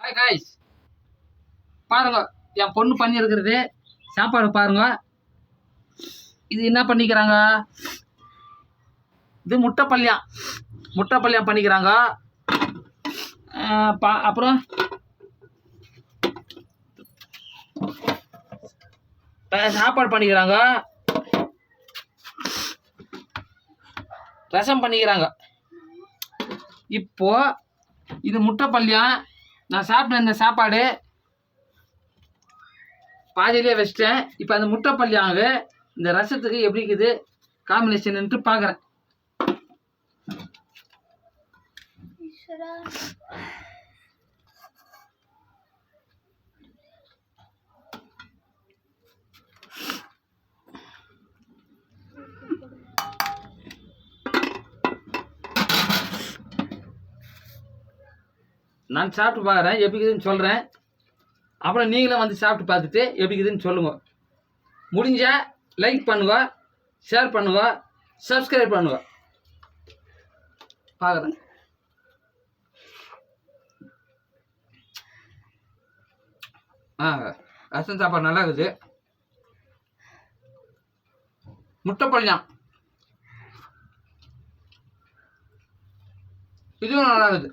Hi guys, பாருங்க என் பொண்ணு பண்ணியிருக்கிறது சாப்பாடு பாருங்க. இது என்ன பண்ணிக்கிறாங்க, இது முட்டை பல்லியம் பண்ணிக்கிறாங்க. அப்புறம் சாப்பாடு பண்ணிக்கிறாங்க, ரசம் பண்ணிக்கிறாங்க. இப்போ இது முட்டை பல்லியம். நான் சாப்பிட்ட இந்த சாப்பாடு பாதியிலே வச்சிட்டேன். இப்போ அந்த முட்டை பல்லியாங்க இந்த ரசத்துக்கு எப்படி இருக்குது காம்பினேஷன்ட்டு பார்க்குறேன். நான் சாப்பிட்டு பார்க்குறேன், எப்படி இருக்குதுன்னு சொல்கிறேன். அப்புறம் நீங்களும் வந்து சாப்பிட்டு பார்த்துட்டு எப்படி இருக்குதுன்னு சொல்லுங்க. முடிஞ்சால் லைக் பண்ணுங்க, ஷேர் பண்ணுங்க, சப்ஸ்கிரைப் பண்ணுங்க. பார்க்குறேன். ரசம் சாப்பாடு நல்லா இருக்குது. முட்டை பல்லியம் இதுவும் நல்லா இருக்குது.